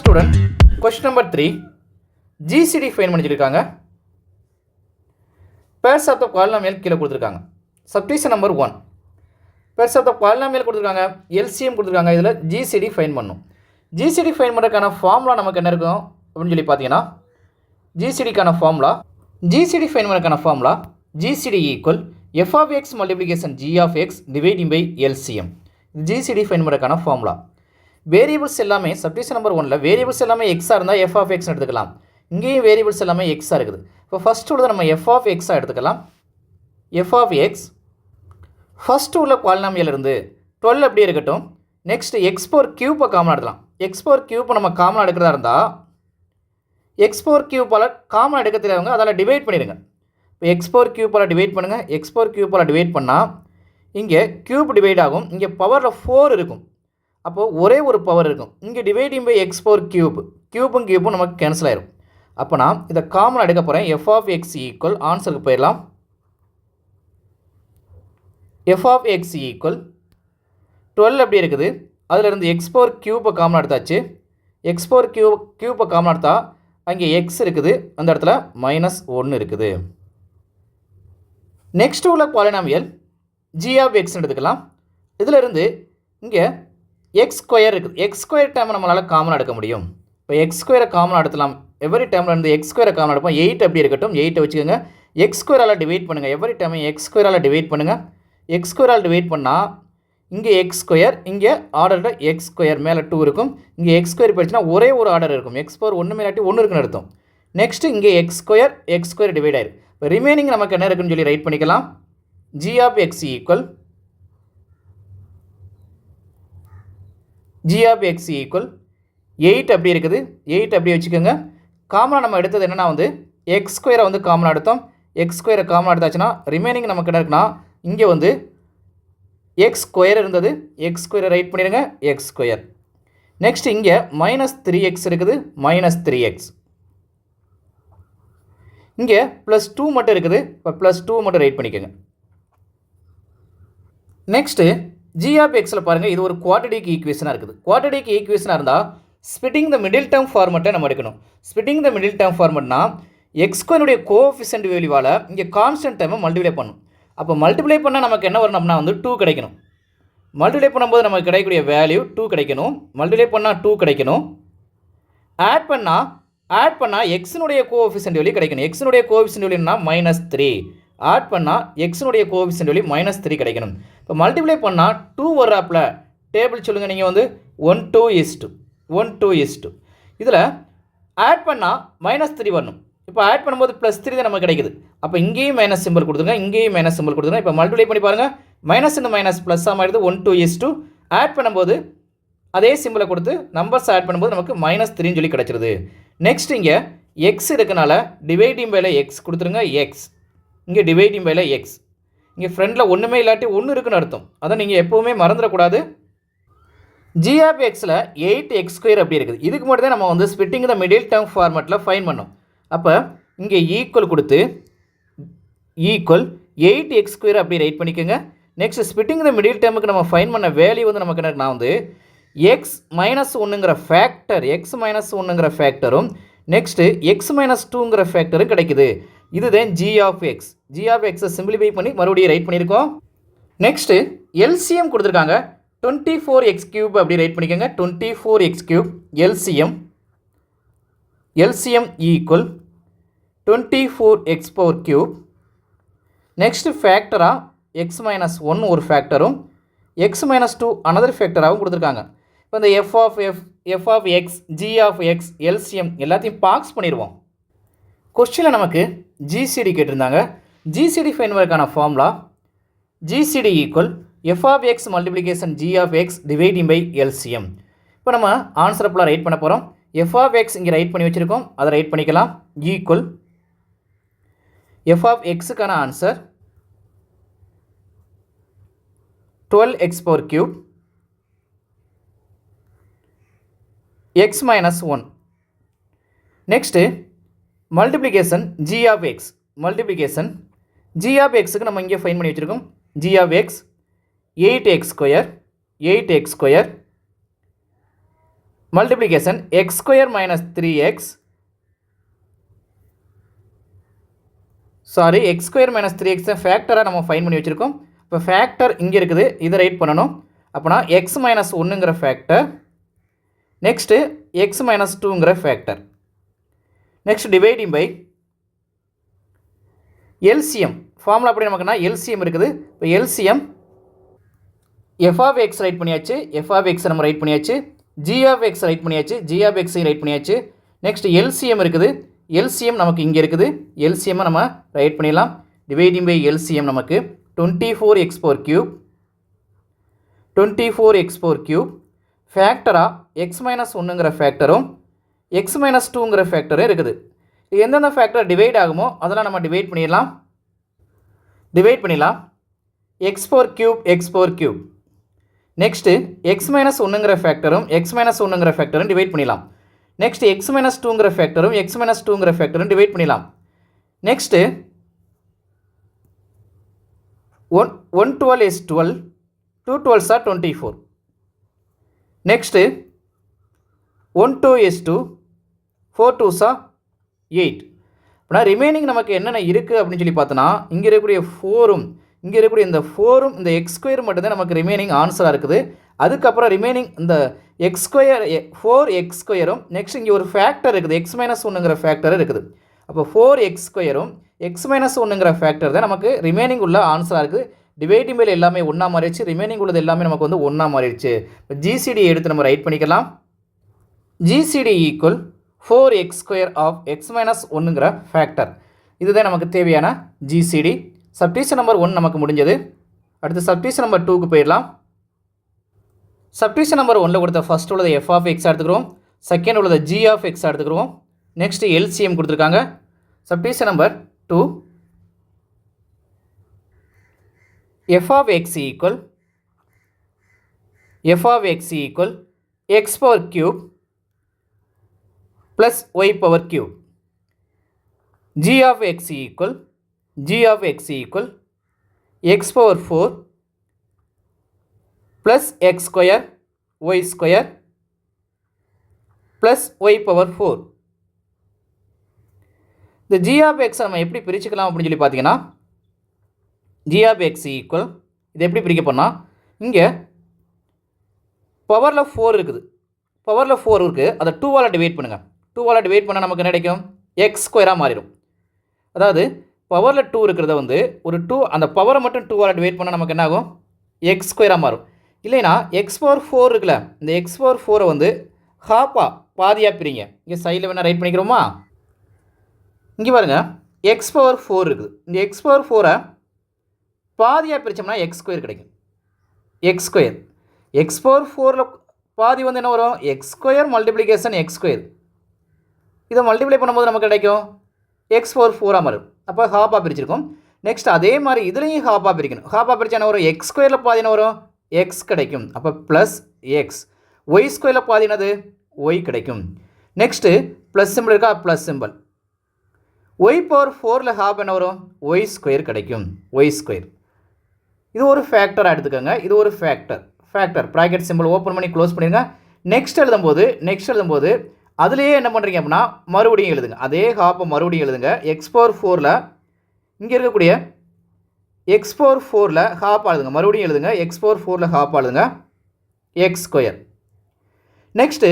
Student question number 3 GCD find பண்ணியிருக்காங்க. Pairs of the polynomial கீழே கொடுத்துருக்காங்க. Subdivision number 1 pairs of the polynomial கொடுத்துருக்காங்க, LCM கொடுத்துருக்காங்க. இதில் ஜிசிடி ஃபைன் பண்ணும். ஜிசிடி ஃபைன் பண்ணுறதுக்கான ஃபார்முலா நமக்கு என்ன இருக்கும் அப்படின்னு சொல்லி பார்த்தீங்கன்னா, ஜிசிடிக்கான ஃபார்முலா ஃபைன் பண்ணுறதுக்கான formula GCD equal F of X multiplication G of X dividing by LCM. GCD find பண்ணுறதுக்கான ஃபார்முலா. வேரியபிள்ஸ் எல்லாமே சப்டிஷன் நம்பர் 1ல் வேரியபிள்ஸ் எல்லாமே எக்ஸாக இருந்தால் எஃப் ஆஃப் எக்ஸ்னு எடுத்துக்கலாம். இங்கேயும் வேரியபிள்ஸ் எல்லாமே எக்ஸாக இருக்குது. இப்போ ஃபஸ்ட்டு உள்ளதை நம்ம எஃப் ஆஃப் எக்ஸாக எடுத்துக்கலாம். எஃப் ஆஃப் எக்ஸ் ஃபஸ்ட்டு உள்ள பாலினாமியல் இருந்து 12 அப்படியே இருக்கட்டும். நெக்ஸ்ட்டு எக்ஸ் பவர் கியூப்பை காமனாக எடுக்கலாம். எக்ஸ் பவர் கியூப்பை நம்ம காமனாக எடுக்கிறதா இருந்தால் எக்ஸ் பவர் கியூப்பால் காமனாக எடுக்க தெரியாதவங்க அதில் டிவைட் பண்ணிடுங்க. இப்போ எக்ஸ் பவர் கியூப்பால் டிவைட் பண்ணுங்கள். எக்ஸ் பவர் கியூப்பால் டிவைட் பண்ணால் இங்கே கியூப் டிவைட் ஆகும். இங்கே பவரில் 4 இருக்கும். அப்போது ஒரே ஒரு பவர் இருக்கும். இங்கே டிவைடிங் பை எக்ஸ் பவர் கியூப்பும் நமக்கு கேன்சல் ஆயிரும். அப்போ நான் இதை காமனாக எடுக்க போகிறேன். எஃப் ஆஃப் எக்ஸ் ஈக்குவல் ஆன்சருக்கு போயிடலாம். எஃப் ஆஃப் எக்ஸ் ஈக்குவல் 12 அப்படி இருக்குது. அதிலிருந்து எக்ஸ் பவர் கியூப்பை காமனாக எடுத்தாச்சு. எக்ஸ் பவர் கியூப்பை காமனாக எடுத்தா அங்கே எக்ஸ் இருக்குது, அந்த இடத்துல -1 இருக்குது. நெக்ஸ்ட் உள்ள பாலினாமியல் ஜி ஆஃப் எக்ஸ்ன்னு எடுத்துக்கலாம். இதிலிருந்து இங்கே எக்ஸ் ஸ்கொயர் இருக்குது. எக்ஸ் ஸ்கொயர் டைம் நம்மளால் காமனாக எடுக்க முடியும். இப்போ எக்ஸ் ஸ்கொயரை காமனாக எடுத்துலாம். எவரி டைமில் இருந்து எக்ஸ் ஸ்கொயரை காமனாக எடுப்போம். 8 அப்படி இருக்கட்டும். 8 வச்சுக்கோங்க. எக்ஸ் ஸ்கொயரால் டிவைட் பண்ணுங்கள். எவரி டைம் எக்ஸ் ஸ்கொயரால் டிவைட் பண்ணுங்கள். எக்ஸ் ஸ்கொயரால் டிவைட் பண்ணால் இங்கே எக்ஸ் ஸ்கொயர், இங்கே ஆர்டரில் எக்ஸ் ஸ்கொயர் மேலே 2 இருக்கும். இங்கே எக்ஸ் ஸ்கொயர் போயிடுச்சுன்னா ஒரே ஒரு ஆர்டர் இருக்கும். எக்ஸ் பவர் 1 மேலாட்டி 1 இருக்குன்னு அர்த்தம். நெக்ஸ்ட்டு இங்கே எக்ஸ் ஸ்கொயர் டிவைட் ஆயிரு. இப்போ ரிமைனிங் நமக்கு என்ன இருக்குன்னு சொல்லி ரைட் பண்ணிக்கலாம். G of X equal G of X equal 8 அப்படி இருக்குது. 8 அப்படி வச்சுக்கோங்க. காமனாக நம்ம எடுத்தது என்னென்னா எக்ஸ் ஸ்கொயரை காமனாக எடுத்தோம். எக்ஸ் ஸ்கொயரை காமனாக எடுத்தாச்சுன்னா ரிமைனிங் நமக்கு என்ன இருக்குன்னா இங்கே எக்ஸ் ஸ்கொயர் இருந்தது. எக்ஸ் ஸ்கொயரை ரைட் பண்ணிடுங்க. X square. நெக்ஸ்ட் இங்கே -3x இருக்குது. -3x. இங்கே +2 மட்டும் இருக்குது. இப்போ +2 மட்டும் ரைட் பண்ணிக்கோங்க. நெக்ஸ்ட்டு ஜி ஆஃப் எக்ஸில் பாருங்கள், இது ஒரு குவாட்ரடிக் ஈக்குவேஷனாக இருக்குது. குவாட்ரடிக் ஈக்குவேஷனாக இருந்தால் ஸ்பிட்டிங் த மிடில் டேர்ம் ஃபார்மெட்டை நம்ம எடுக்கணும். ஸ்பிட்டிங் த மிடில் டேர்ம் ஃபார்மெட்னா எக்ஸ் ஸ்கொயருடைய கோஎஃபிஷியன்ட் வேல்யூவால் இங்கே கான்ஸ்டன்ட் டைமை மல்டிப்ளை பண்ணணும். அப்போ மல்டிப்ளை பண்ணால் நமக்கு என்ன வரணும் அப்படின்னா 2 கிடைக்கணும். மல்டிப்ளை பண்ணும்போது நமக்கு கிடைக்கக்கூடிய வேல்யூ 2 கிடைக்கணும். மல்டிப்ளை பண்ணால் 2 கிடைக்கணும். ஆட் பண்ணால் எக்ஸினுடைய கோஎஃபிஷியன்ட் வேல்யூ கிடைக்கணும். எக்ஸினுடைய கோஎஃபிஷியன்ட் வேல்யூனா -3. ஆட் பண்ணால் எக்ஸினுடைய கோஎஃபிஷியன்ட் வேல்யூ -3 கிடைக்கணும். இப்போ மல்டிப்ளை பண்ணால் 2 வர்றாப்பில் டேபிள் சொல்லுங்கள். நீங்கள் 1:2 இதில் ஆட் பண்ணால் -3 வரணும். இப்போ ஆட் பண்ணும்போது +3 தான் நமக்கு கிடைக்குது. அப்போ இங்கேயும் மைனஸ் சிம்பிள் கொடுத்துருங்க, இங்கேயும் மைனஸ் சிம்பிள் கொடுத்துருங்க. இப்போ மல்டிப்ளை பண்ணி பாருங்கள். -−, ப்ளஸ்ஸாக மாறிடுது. 1:2 ஆட் பண்ணும்போது அதே சிம்பிளை கொடுத்து நம்பர்ஸ் ஆட் பண்ணும்போது நமக்கு -3 சொல்லி கிடச்சிருது. நெக்ஸ்ட் இங்கே எக்ஸ் இருக்கனால டிவைடிங் பைல எக்ஸ் கொடுத்துருங்க. எக்ஸ் இங்கே டிவைடிங் பைல எக்ஸ். இங்கே ஃப்ரெண்டில் ஒன்றுமே இல்லாட்டி 1 இருக்குன்னு அர்த்தம். அதை நீங்கள் எப்போவுமே மறந்துடக்கூடாது. ஜி ஆஃப் எக்ஸில் 8x² அப்படி இருக்குது. இதுக்கு மட்டும் தான் நம்ம ஸ்பிட்டிங் த மிடில் டேர்ம் ஃபார்மெட்டில் ஃபைன் பண்ணோம். அப்போ இங்கே ஈக்குவல் கொடுத்து ஈக்குவல் 8x² அப்படி ரைட் பண்ணிக்கோங்க. நெக்ஸ்ட் ஸ்பிட்டிங் த மிடில் டேர்முக்கு நம்ம ஃபைன் பண்ண வேல்யூ நமக்கு என்ன நான் x-1ங்கிற ஃபேக்டர், x-1ங்கிற ஃபேக்டரும் நெக்ஸ்ட்டு x-2ங்கிற ஃபேக்டரும் கிடைக்குது. இதுதான் G of X. G of எக்ஸை சிம்பிளிஃபை பண்ணி மறுபடியும் ரைட் பண்ணியிருக்கோம். நெக்ஸ்ட்டு எல்சிஎம் கொடுத்துருக்காங்க. 24x³ அப்படி ரைட் பண்ணிக்கோங்க. 24x³ LCM equal 24x⁴. Next ஃபேக்டராக x-1 ஒரு ஃபேக்டரும் x-2 அனதர் ஃபேக்டராகவும் கொடுத்துருக்காங்க. இப்போ இந்த F of X, G of X, LCM எல்லாத்தையும் பாக்ஸ் பண்ணிடுவோம். கொஸ்டினில் நமக்கு ஜிசிடி கேட்டிருந்தாங்க. ஜிசிடி ஃபைன் பண்ணுறதுக்கான formula GCD equal F of X multiplication G of X dividing by LCM. இப்போ நம்ம ஆன்சரை ஃபுல்லாக ரைட் பண்ண போகிறோம். எஃப் ஆஃப் எக்ஸ் இங்கே ரைட் பண்ணி வச்சுருக்கோம், அதை ரைட் பண்ணிக்கலாம். ஈக்குவல் எஃப் ஆஃப் எக்ஸுக்கான answer 12x⁴ x-1. Next multiplication G of X. Multiplication G of எக்ஸுக்கு நம்ம இங்கே ஃபைன் பண்ணி வச்சுருக்கோம். G of X 8x² multiplication X square minus 3x X square minus 3x ஃபேக்டராக நம்ம ஃபைன் பண்ணி வச்சுருக்கோம். இப்போ ஃபேக்டர் இங்கே இருக்குது, இதை ரைட் பண்ணணும். அப்போனா எக்ஸ் மைனஸ் 1ங்கிற ஃபேக்டர், நெக்ஸ்ட்டு எக்ஸ் மைனஸ் 2ங்கிற factor, next dividing by LCM. Formula அப்படி நமக்குன்னா எல்சிஎம் இருக்குது. இப்போ LCM F of X write பண்ணியாச்சு, எஃப் ஆஃப் எக்ஸ் நம்ம ரைட் பண்ணியாச்சு, ஜி ஆஃப் எக்ஸ் ரைட் பண்ணியாச்சு, ஜி ஆஃப் எக்ஸையும் ரைட் பண்ணியாச்சு. நெக்ஸ்ட் எல்சிஎம் இருக்குது, எல்சிஎம் நமக்கு இங்கே இருக்குது, எல்சிஎம்மை நம்ம ரைட் பண்ணிடலாம். டிவைடிங் பை எல்சிஎம் நமக்கு 24x³ 24x³ ஃபேக்டராக எக்ஸ் மைனஸ் 1ங்கிற ஃபேக்டரும் எக்ஸ் மைனஸ் 2ங்கிற ஃபேக்டரும் இருக்குது. எந்தெந்த ஃபேக்டர் டிவைட் ஆகுமோ அதெல்லாம் நம்ம டிவைட் பண்ணிடலாம். x⁴³ நெக்ஸ்ட்டு எக்ஸ் மைனஸ் 1ங்கிற ஃபேக்டரும் எக்ஸ் மைனஸ் 1ங்கிற ஃபேக்டரும் டிவைட் பண்ணிடலாம். நெக்ஸ்ட் எக்ஸ் மைனஸ் 2ங்கிற ஃபேக்டரும் எக்ஸ் மைனஸ் 2ங்கிற ஃபேக்டரும் டிவைட் பண்ணிடலாம். Next 112 is 12, 2 12s are 24. Next 12 is 2, 4 2s are 8. அப்படின்னா ரிமைனிங் நமக்கு என்னென்ன இருக்குது அப்படின்னு சொல்லி பார்த்தோன்னா இங்கே இருக்கக்கூடிய 4ம் இங்கே இருக்கக்கூடிய இந்த 4ம் இந்த எக்ஸ் ஸ்கொயர் மட்டும்தான் நமக்கு ரிமைனிங் ஆன்சராக இருக்குது. அதுக்கப்புறம் ரிமைனிங் இந்த எக்ஸ் ஸ்கொயர் 4x² நெக்ஸ்ட் இங்கே ஒரு ஃபேக்டர் இருக்குது, எக்ஸ் மைனஸ் 1ங்கிற ஃபேக்டர் இருக்குது. அப்போ 4x² எக்ஸ் மைனஸ் 1ங்கிற ஃபேக்டர் தான் நமக்கு ரிமைனிங் உள்ள ஆன்சராக இருக்குது. டிவைடிங் பையில் எல்லாமே ஒன்றா மாறிடுச்சு, ரிமைனிங் உள்ளது எல்லாமே நமக்கு வந்து ஒன்றா மாறிடுச்சு. இப்போ ஜிசிடி எடுத்து நம்ம ரைட் பண்ணிக்கலாம். GCD equal 4x² of X minus 1ங்கிற ஃபேக்டர். இதுதான் நமக்கு தேவையான ஜிசிடி. சப்டிஷன் நம்பர் 1 நமக்கு முடிஞ்சது. அடுத்து சப்டிஷன் நம்பர் 2க்கு போயிடலாம். சப்டிஷன் நம்பர் 1ல் கொடுத்த ஃபஸ்ட் உள்ளது எஃப் ஆஃப் எக்ஸ் எடுத்துக்கிறோம், செகண்ட் உள்ளது ஜி ஆஃப் எக்ஸ் எடுத்துக்கிறோம். நெக்ஸ்ட் எல்சிஎம் கொடுத்துருக்காங்க. Subdivision number 2 F of X equal x⁴³ plus y⁴³ g of x equal x⁴ plus x² y² plus y⁴. இந்த g of x நம்ம எப்படி பிரிச்சுக்கலாம் அப்படின்னு சொல்லி பார்த்தீங்கன்னா g of x ஈக்குவல் இது எப்படி பிரிக்க போனால் இங்கே பவரில் 4 இருக்குது, அதை 2ஆல் டிவைட் பண்ணுங்கள். 2ஆல் டிவைட் பண்ணால் நமக்கு என்ன கிடைக்கும்? x² மாறிடும். அதாவது பவரில் 2 இருக்கிறத வந்து ஒரு 2 அந்த பவரை மட்டும் 2ஆல் டிவைட் பண்ணால் நமக்கு என்ன ஆகும்? x² மாறும். இல்லைனா x⁴ இருக்குல்ல, இந்த x⁴ வந்து ஹாப்பாக பாதியாக பிரிங்க. இங்கே சைடில் வேணால் ரைட் பண்ணிக்கிறோமா? இங்கே பாருங்கள், x⁴ இருக்குது. இந்த x⁴ பாதியாக பிரித்தோம்னா x² கிடைக்கும். x⁴ பாதி வந்து என்ன வரும்? x² multiplication x². இதை மல்டிப்ளை பண்ணும்போது நமக்கு கிடைக்கும் x⁴ மாறும். அப்போ ஹாப்பாக பிரிச்சிருக்கோம். நெக்ஸ்ட் அதே மாதிரி இதுலேயும் ஹாப்பாக பிரிக்கணும். ஹாப்பாக பிரித்தா என்ன வரும்? x² பாதி என்ன வரும்? x கிடைக்கும். அப்போ ப்ளஸ் எக்ஸ். y² பாதி என்னது? y கிடைக்கும். நெக்ஸ்ட்டு ப்ளஸ் சிம்பிள் இருக்கா? Plus symbol. y⁴ ஹாப் என்ன வரும்? y² கிடைக்கும். y². இது ஒரு ஃபேக்டராக எடுத்துக்கோங்க. இது ஒரு ஃபேக்டர் ப்ராக்கெட் சிம்பிள் ஓப்பன் பண்ணி க்ளோஸ் பண்ணிடுங்க. நெக்ஸ்ட் எழுதும்போது அதுலேயே என்ன பண்ணுறீங்க அப்படின்னா மறுபடியும் எழுதுங்க. அதே ஹாப்பை மறுபடியும் எழுதுங்க. x⁴ இங்கே இருக்கக்கூடிய x⁴ ஹாப்பாக எழுதுங்க. மறுபடியும் எழுதுங்க. x⁴ ஹாப்பாக எழுதுங்க x². நெக்ஸ்ட்டு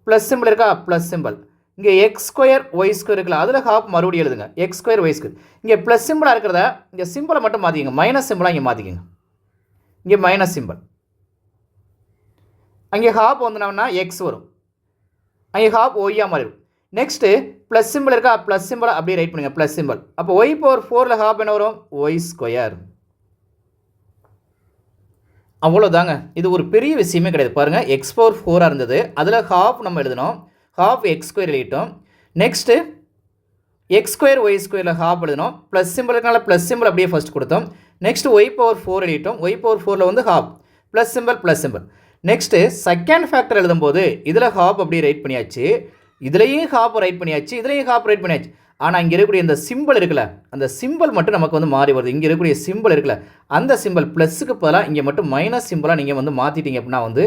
ப்ளஸ் சிம்பிள் இருக்கா? Plus symbol. இங்கே x² y² இருக்குல்ல, அதில் ஹாப் மறுபடியும் எழுதுங்க. x² y². இங்கே ப்ளஸ் சிம்பிளாக இருக்கிறத இங்கே சிம்பிளை மட்டும் மாற்றிக்கங்க. மைனஸ் சிம்பிளாக இங்கே மாற்றிக்கங்க. இங்கே மைனஸ் சிம்பிள். அங்கே ஹாப் வந்தோம்னா எக்ஸ் வரும். அங்கே ஹாப் ஒய்யாக மாறிடும். நெக்ஸ்ட்டு ப்ளஸ் சிம்பிள் இருக்கா? ப்ளஸ் சிம்பிளை அப்படியே ரைட் பண்ணுங்கள். Plus symbol. அப்போ y⁴ ஹாப் என்ன வரும்? y². அவ்வளோதாங்க. இது ஒரு பெரிய விஷயமே கிடையாது. பாருங்கள், x⁴ இருந்தது, அதில் ஹாஃப் நம்ம எழுதணும். ஹாஃப் x² எழுதிட்டோம். நெக்ஸ்ட்டு x² y² ஹாஃப் எழுதணும். ப்ளஸ் சிம்பிள் இருக்கனால ப்ளஸ் சிம்பிள் அப்படியே ஃபஸ்ட் கொடுத்தோம். நெக்ஸ்ட் y⁴ எழுதிட்டோம். y⁴ வந்து half plus simple. Next second factor எழுதும்போது இதில் ஹாஃப் அப்படியே ரைட் பண்ணியாச்சு, இதுலேயும் ஹாஃப் ரைட் பண்ணியாச்சு. ஆனால் இங்கே இருக்கக்கூடிய இந்த சிம்பிள் இருக்குல்ல, அந்த சிம்பிள் மட்டும் நமக்கு வந்து மாறி வருது. இங்கே இருக்கக்கூடிய சிம்பிள் இருக்குல்ல, அந்த சிம்பிள் ப்ளஸுக்கு பதிலாக இங்கே மட்டும் மைனஸ் சிம்பிளாக நீங்கள் வந்து மாற்றிட்டீங்க அப்படின்னா வந்து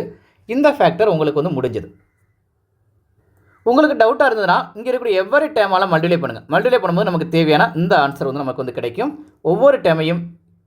இந்த ஃபேக்டர் உங்களுக்கு வந்து முடிஞ்சது. உங்களுக்கு டவுட்டாக இருந்ததுன்னா இங்கே இருக்கக்கூடிய எவ்வொரு டேமால் மல்டிப்ளை பண்ணுங்கள். மல்டிப்ளை பண்ணும்போது நமக்கு தேவையான இந்த ஆன்சர் வந்து நமக்கு வந்து கிடைக்கும். ஒவ்வொரு டேமையும்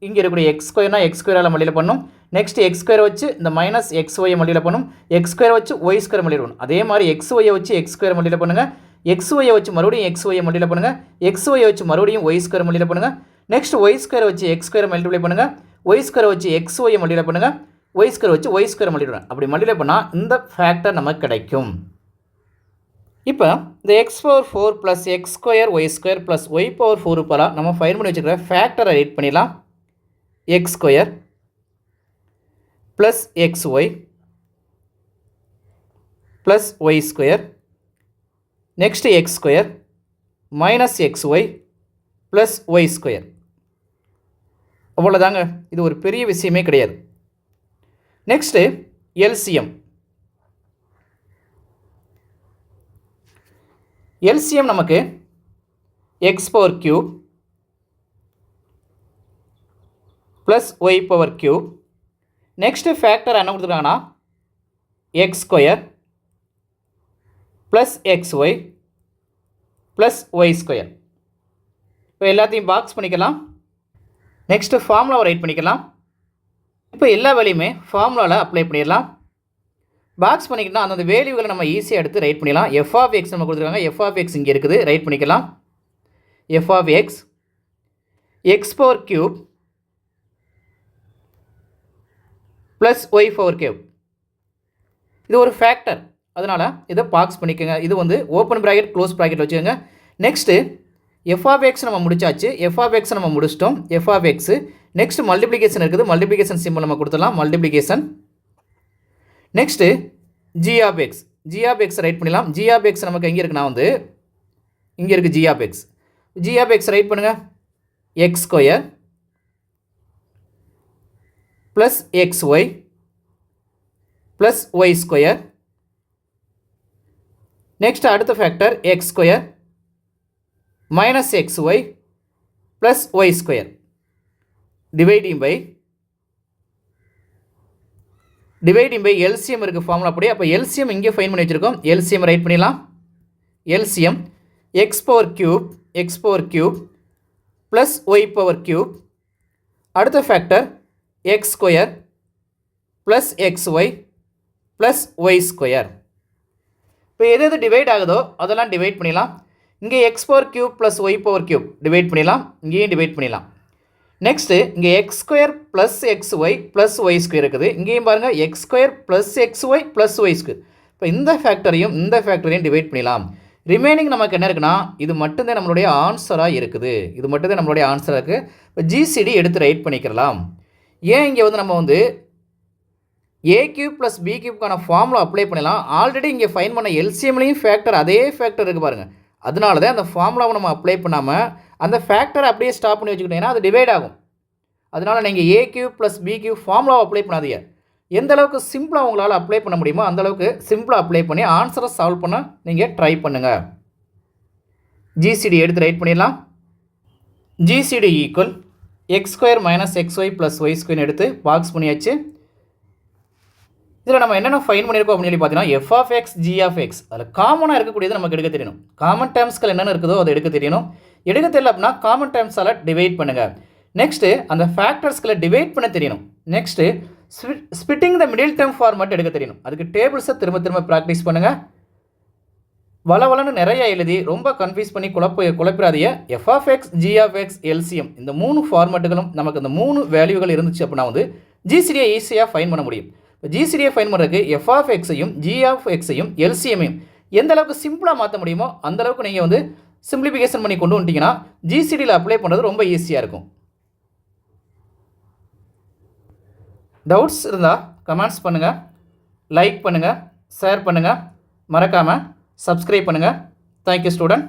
இங்கே இருக்கக்கூடிய எக்ஸ் ஸ்கொயர்னா எக்ஸ் ஸ்கொயரால் மல்டிப்ளை பண்ணணும். நெக்ஸ்ட் எக்ஸ் ஸ்கொயர் வச்சு இந்த மைனஸ் எக்ஸ் ஒய்யை மல்டிப்ளை பண்ணணும். எக்ஸ் ஸ்கொயர் வச்சு ஒய் ஸ்கொயர் மல்டிப்ளை பண்ணணும். அதே மாதிரி எக்ஸ் ஒய்யை வச்சு எக்ஸ் ஸ்கொயர் மல்டிப்ளை பண்ணுங்கள். எக்ஸ் ஒய்யை வச்சு மறுபடியும் எக்ஸ் ஒய்யை மல்டிப்ளை பண்ணுங்கள். எக்ஸ் ஒய்யை வச்சு மறுபடியும் ஒய் ஸ்கொயர் மல்டிப்ளை பண்ணுங்கள். நெக்ஸ்ட் ஒய் ஸ்கொயர் வச்சு எக்ஸ் ஸ்கொயர் மல்டிப்ளை பண்ணுங்கள். ஒய் ஸ்கொயர் வச்சு எக்ஸ் ஒய்யை மல்டிப்ளை பண்ணுங்கள். ஒய் ஸ்கொயர் வச்சு ஒய் ஸ்கொயர் மல்டிப்ளை பண்ணுங்கள். அப்படி மல்டிப்ளை பண்ணால் இந்த ஃபேக்டர் நமக்கு கிடைக்கும். இப்போ இந்த X power 4 plus X square Y square plus Y power 4 போல நம்ம ஃபைன் பண்ணி வச்சுக்கிற ஃபேக்டரை ரைட் பண்ணிடலாம். X square plus X Y plus Y square next X square minus X Y plus Y square. அவ்வளோதாங்க, இது ஒரு பெரிய விஷயமே கிடையாது. Next LCM. எல்சிஎம் நமக்கு X power cube plus Y power cube. Next factor என்ன கொடுத்துருக்காங்கன்னா X square plus X Y plus Y square. இப்போ எல்லாத்தையும் பாக்ஸ் பண்ணிக்கலாம். நெக்ஸ்ட்டு ஃபார்முலாவை ரைட் பண்ணிக்கலாம். இப்போ எல்லா வேலையுமே ஃபார்முலாவில் அப்ளை பண்ணிடலாம். பாக்ஸ் பண்ணிக்கிட்டால் அந்தந்த வேல்யூகளை நம்ம ஈஸியாக எடுத்து ரைட் பண்ணிடலாம். எஃப் ஆஃப் எக்ஸ் நம்ம கொடுத்துருக்காங்க. எஃப் ஆஃப் எக்ஸ் இங்கே இருக்குது, ரைட் பண்ணிக்கலாம். F of x x power cube plus Y power cube. இது ஒரு ஃபேக்டர், அதனால் இதை பாக்ஸ் பண்ணிக்கோங்க. இது வந்து ஓப்பன் ப்ராக்கெட் க்ளோஸ் ப்ராக்கெட் வச்சுக்கோங்க. நெக்ஸ்ட்டு எஃப் ஆஃப் எக்ஸ் நம்ம முடிச்சாச்சு. எஃப் ஆஃப் எக்ஸ் நம்ம முடிச்சிட்டோம். F of x next multiplication இருக்குது. மல்டிப்ளிகேஷன் சிம்பிள் நம்ம கொடுத்துடலாம். Multiplication. Next g of X. G of X write பண்ணிடலாம். ஜி ஆஃப் எக்ஸ் நமக்கு எங்கே இருக்குன்னா வந்து இங்கே இருக்குது g of X. G of X write பண்ணுங்கள். X square plus X Y plus Y square. Next அடுத்த factor x square minus X Y plus Y square. Dividing by LCM இருக்குது formula அப்படி. அப்போ எல்சிஎம் இங்கே ஃபைன் பண்ணி வச்சுருக்கோம். LCM write பண்ணிடலாம். LCM x power cube plus Y power cube. அடுத்த factor x square plus X Y plus Y square. இப்போ எது எது டிவைட் ஆகுதோ அதெல்லாம் டிவைட் பண்ணிடலாம். இங்கே x power cube plus Y power cube divide பண்ணிடலாம். இங்கேயும் டிவைட் பண்ணிடலாம். நெக்ஸ்ட்டு இங்கே x square plus X Y plus Y square இருக்குது. இங்கேயும் பாருங்கள் x square plus X Y plus Y square. இப்போ இந்த ஃபேக்டரையும் டிவைட் பண்ணிடலாம். ரிமைனிங் நமக்கு என்ன இருக்குன்னா இது மட்டும்தான் நம்மளுடைய ஆன்சராக இருக்குது. இது மட்டும்தான் நம்மளுடைய ஆன்சராக இருக்குது. இப்போ ஜிசிடி எடுத்து ரைட் பண்ணிக்கலாம். ஏன் இங்கே வந்து நம்ம வந்து ஏ கியூப் ப்ளஸ் பி கியூப்க்கான ஃபார்முலா அப்ளை பண்ணலாம். ஆல்ரெடி இங்கே ஃபைன் பண்ண எல்சிஎம்லேயும் ஃபேக்டர் அதே ஃபேக்டர் இருக்குது பாருங்கள். அதனால தான் அந்த ஃபார்முலாவை நம்ம அப்ளை பண்ணாமல் அந்த ஃபேக்டரை அப்படியே ஸ்டாப் பண்ணி வச்சுக்கிட்டீங்கன்னா அது டிவைட் ஆகும். அதனால் நீங்கள் ஏ கியூப் ப்ளஸ் பி கியூப் ஃபார்முலாவை அப்ளை பண்ணாதீங்க. எந்த அளவுக்கு சிம்பிளாக உங்களால் அப்ளை பண்ண முடியுமோ அந்தளவுக்கு சிம்பிளாக அப்ளை பண்ணி ஆன்சரை சால்வ் பண்ண நீங்கள் ட்ரை பண்ணுங்கள். ஜிசிடி எடுத்து ரைட் பண்ணிடலாம். GCD equal x square minus X Y plus y ஸ்கொயர்னு எடுத்து பாக்ஸ் பண்ணியாச்சு. இதில் நம்ம என்னென்ன ஃபைன் பண்ணியிருக்கோம் அப்படின்னு சொல்லி பார்த்தீங்கன்னா f of X G of x. அதில் காமனாக இருக்கக்கூடியது நமக்கு எடுக்க தெரியணும். காமன் டேர்ம்ஸ்கள் என்னென்ன இருக்குதோ அதை எடுக்க தெரியணும். எடுக்க தெரியல அப்படின்னா காமன் டேர்ம்ஸால் டிவைட் பண்ணுங்கள். நெக்ஸ்ட்டு அந்த ஃபேக்டர்ஸ்களை டிவைட் பண்ண தெரியணும். Next spitting the middle term format எடுக்க தெரியணும். அதுக்கு டேபிள்ஸை திரும்ப ப்ராக்டிஸ் பண்ணுங்கள். வளவலன்னு நிறைய எழுதி ரொம்ப கன்ஃபியூஸ் பண்ணி குழப்பிடாதீங்க. F of X G of X LCM இந்த 3 ஃபார்மேட்டுகளும் நமக்கு இந்த 3 வேல்யூகள் இருந்துச்சு அப்படின்னா வந்து ஜிசிடியை ஈஸியாக ஃபைன் பண்ண முடியும். இப்போ ஜிசிடியை ஃபைன் பண்ணுறதுக்கு எஃப் ஆஃப் எக்ஸையும் ஜி ஆஃப் எக்ஸையும் எல்சிஎம்மையும் எந்த அளவுக்கு சிம்பிளாக மாற்ற முடியுமோ அந்தளவுக்கு நீங்கள் வந்து சிம்பிளிஃபிகேஷன் பண்ணி கொண்டு வந்துட்டிங்கன்னா ஜிசிடியில் அப்ளை பண்ணுறது ரொம்ப ஈஸியாக இருக்கும். டவுட்ஸ் இருந்தால் கமெண்ட்ஸ் பண்ணுங்கள், லைக் பண்ணுங்கள், ஷேர் பண்ணுங்கள், மறக்காமல் சப்ஸ்கிரைப் பண்ணுங்கள். Thank you student.